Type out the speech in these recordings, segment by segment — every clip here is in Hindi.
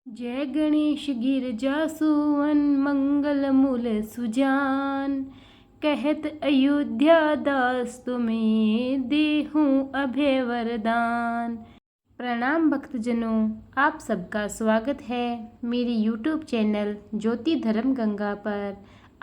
जय गणेश गिरजा सुवन मंगल मूल सुजान। कहत अयोध्या दास तुम्हें देहूं अभय वरदान। प्रणाम भक्तजनों, आप सबका स्वागत है मेरी YouTube चैनल ज्योति धर्म गंगा पर।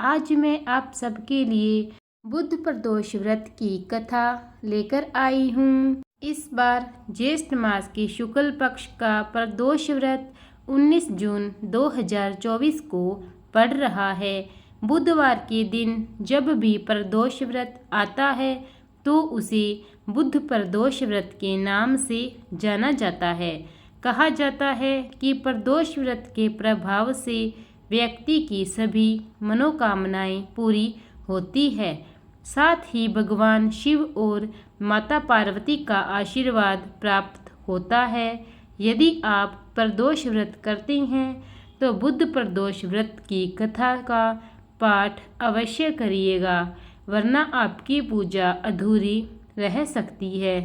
आज मैं आप सबके लिए बुध प्रदोष व्रत की कथा लेकर आई हूँ। इस बार ज्येष्ठ मास के शुक्ल पक्ष का प्रदोष व्रत 19 जून 2024 को पड़ रहा है। बुधवार के दिन जब भी प्रदोष व्रत आता है तो उसे बुध प्रदोष व्रत के नाम से जाना जाता है। कहा जाता है कि प्रदोष व्रत के प्रभाव से व्यक्ति की सभी मनोकामनाएं पूरी होती है। साथ ही भगवान शिव और माता पार्वती का आशीर्वाद प्राप्त होता है। यदि आप प्रदोष व्रत करते हैं तो बुध प्रदोष व्रत की कथा का पाठ अवश्य करिएगा, वरना आपकी पूजा अधूरी रह सकती है।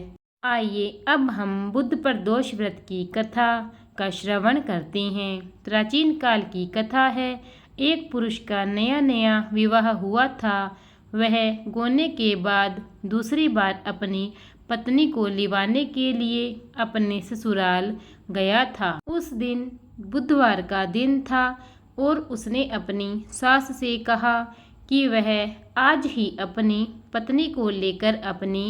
आइए अब हम बुध प्रदोष व्रत की कथा का श्रवण करते हैं। प्राचीन काल की कथा है। एक पुरुष का नया नया विवाह हुआ था। वह गोने के बाद दूसरी बार अपनी पत्नी को लिवाने के लिए अपने ससुराल गया था। उस दिन बुधवार का दिन था और उसने अपनी सास से कहा कि वह आज ही अपनी पत्नी को लेकर अपने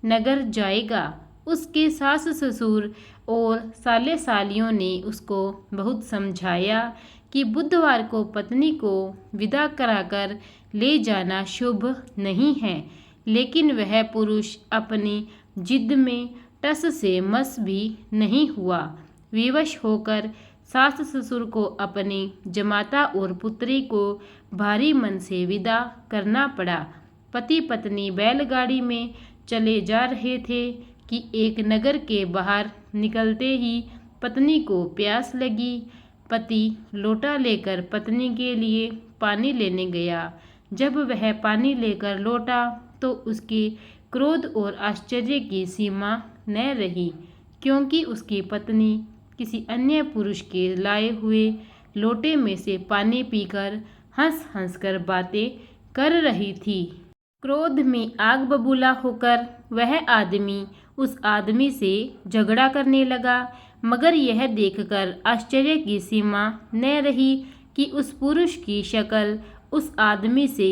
नगर जाएगा। उसके सास ससुर और साले सालियों ने उसको बहुत समझाया कि बुधवार को पत्नी को विदा कराकर ले जाना शुभ नहीं है, लेकिन वह पुरुष अपनी जिद में टस से मस भी नहीं हुआ। विवश होकर सास ससुर को अपनी जमाता और पुत्री को भारी मन से विदा करना पड़ा। पति पत्नी बैलगाड़ी में चले जा रहे थे कि एक नगर के बाहर निकलते ही पत्नी को प्यास लगी। पति लोटा लेकर पत्नी के लिए पानी लेने गया। जब वह पानी लेकर लौटा तो उसके क्रोध और आश्चर्य की सीमा न रही, क्योंकि उसकी पत्नी किसी अन्य पुरुष के लाए हुए लोटे में से पानी पीकर हंस हंस कर बातें कर रही थी। क्रोध में आग बबूला होकर वह आदमी उस आदमी से झगड़ा करने लगा, मगर यह देखकर आश्चर्य की सीमा न रही कि उस पुरुष की शक्ल उस आदमी से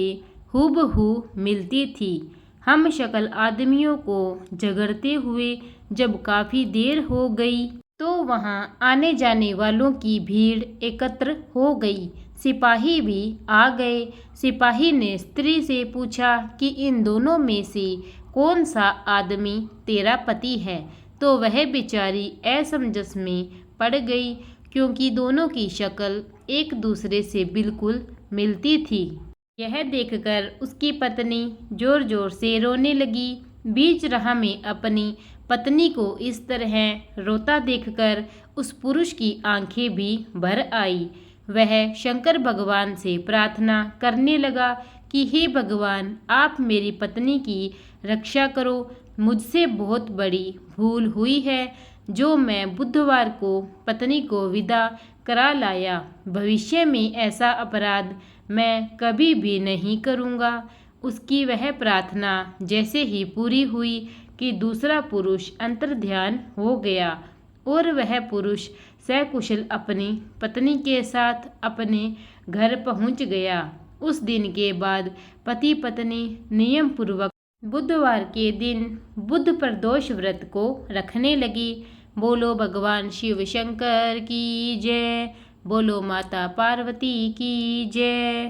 हूबहू मिलती थी। हम शक्ल आदमियों को झगड़ते हुए जब काफ़ी देर हो गई तो वहां आने जाने वालों की भीड़ एकत्र हो गई। सिपाही भी आ गए। सिपाही ने स्त्री से पूछा कि इन दोनों में से कौन सा आदमी तेरा पति है, तो वह बेचारी असमंजस में पड़ गई, क्योंकि दोनों की शक्ल एक दूसरे से बिल्कुल मिलती थी। यह देखकर उसकी पत्नी जोर जोर से रोने लगी। बीच राह में अपनी पत्नी को इस तरह रोता देखकर उस पुरुष की आंखें भी भर आई। वह शंकर भगवान से प्रार्थना करने लगा कि हे भगवान, आप मेरी पत्नी की रक्षा करो। मुझसे बहुत बड़ी भूल हुई है जो मैं बुधवार को पत्नी को विदा करा लाया। भविष्य में ऐसा अपराध मैं कभी भी नहीं करूँगा। उसकी वह प्रार्थना जैसे ही पूरी हुई कि दूसरा पुरुष अंतर्ध्यान हो गया और वह पुरुष सकुशल अपनी पत्नी के साथ अपने घर पहुंच गया। उस दिन के बाद पति पत्नी नियम पूर्वक बुधवार के दिन बुध प्रदोष व्रत को रखने लगी। बोलो भगवान शिव शंकर की जय, बोलो माता पार्वती की जय।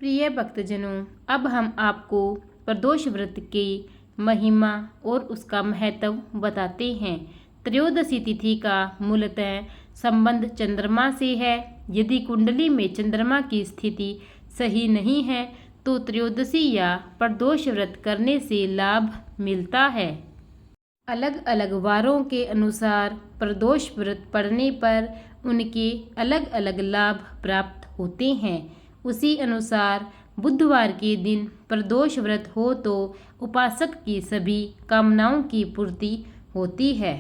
प्रिय भक्तजनों, अब हम आपको प्रदोष व्रत की महिमा और उसका महत्व बताते हैं। त्रयोदशी तिथि का मूलतः संबंध चंद्रमा से है। यदि कुंडली में चंद्रमा की स्थिति सही नहीं है तो त्रयोदशी या प्रदोष व्रत करने से लाभ मिलता है। अलग अलग वारों के अनुसार प्रदोष व्रत पड़ने पर उनके अलग अलग लाभ प्राप्त होते हैं। उसी अनुसार बुधवार के दिन प्रदोष व्रत हो तो उपासक की सभी कामनाओं की पूर्ति होती है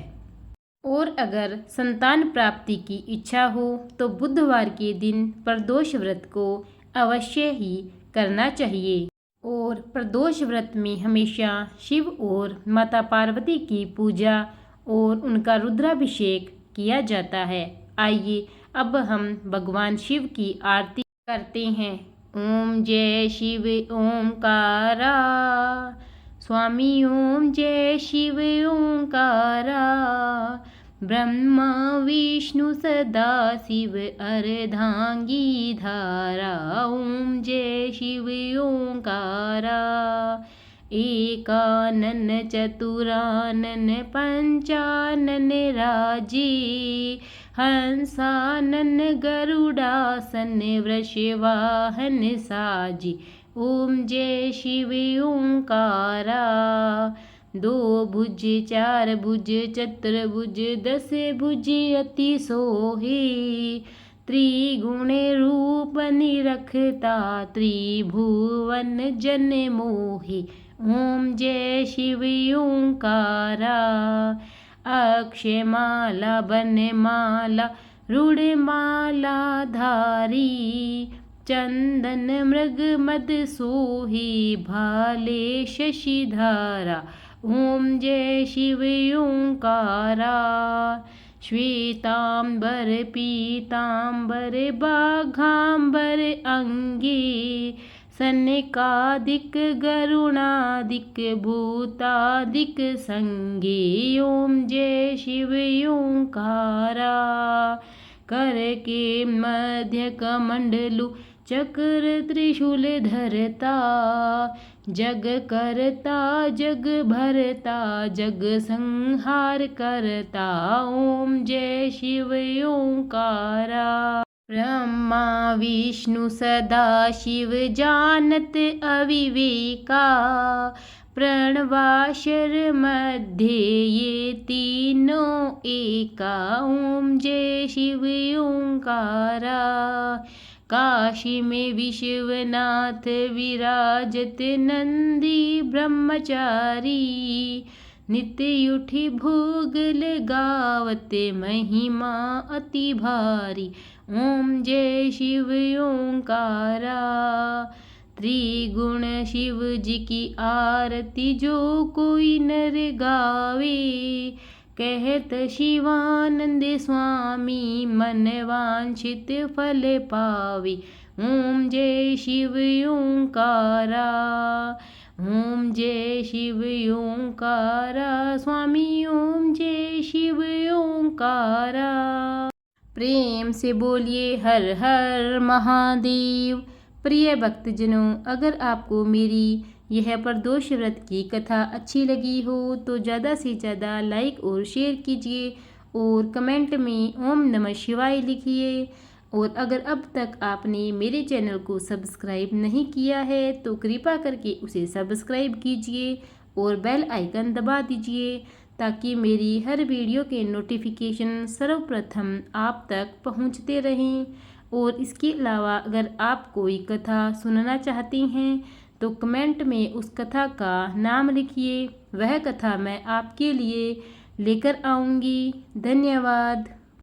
और अगर संतान प्राप्ति की इच्छा हो तो बुधवार के दिन प्रदोष व्रत को अवश्य ही करना चाहिए। और प्रदोष व्रत में हमेशा शिव और माता पार्वती की पूजा और उनका रुद्राभिषेक किया जाता है। आइए अब हम भगवान शिव की आरती करते हैं। ओम जय शिव ओंकारा, स्वामी ओम जय शिव ओंकारा, ब्रह्मा विष्णु सदा शिव अर्धांगी धारा। ओम जय शिव ओंकारा, एकानन चतुरानन पंचानन राजे, हंसानन गरुडासन वृषवाहन साजी। ओम जय शिव ओंकारा, दो भुज चार भुज चतुर्भुज दस भुज अति सोहे, त्रिगुण रूप निरखता त्रिभुवन जन मोहे। ओम जय शिव ओंकारा, अक्षय माला बनमाला रूढ़माला धारी, चंदन मृग मद सोही भाले शशिधारा। ओम जय शिव ओंकारा, श्वेतांबर पीतांबर बाघांबर अंगे, सनकादिक गरुणादिक भूतादिक संगे। ओम जय शिव ओंकारा, कर के मध्य कमंडलु चक्र त्रिशूल धरता, जग करता जग भरता जग संहार करता। ओम जय शिव ओंकारा, ब्रह्मा विष्णु सदा शिव जानत अविवेका, प्रणवाक्षर मध्य ये तीनों एका। ओम जय शिव ओंकारा, काशी में विश्वनाथ विराजत नंदी ब्रह्मचारी, नित्य उठी भोग लगावत महिमा अति भारी। ओम जय शिव ओंकारा, त्रिगुण शिव जी की आरती जो कोई नर गावे, कहत शिवानंद स्वामी मन वांछित फल पावे। ओम जय शिव ओंकारा, ओम जय शिव ओंकारा, स्वामी ओम जय शिव ओंकारा। प्रेम से बोलिए हर हर महादेव। प्रिय भक्तजनों, अगर आपको मेरी यह प्रदोष व्रत की कथा अच्छी लगी हो तो ज़्यादा से ज़्यादा लाइक और शेयर कीजिए और कमेंट में ओम नमः शिवाय लिखिए। और अगर अब तक आपने मेरे चैनल को सब्सक्राइब नहीं किया है तो कृपा करके उसे सब्सक्राइब कीजिए और बेल आइकन दबा दीजिए ताकि मेरी हर वीडियो के नोटिफिकेशन सर्वप्रथम आप तक पहुंचते रहें। और इसके अलावा अगर आप कोई कथा सुनना चाहते हैं तो कमेंट में उस कथा का नाम लिखिए, वह कथा मैं आपके लिए लेकर आऊँगी। धन्यवाद।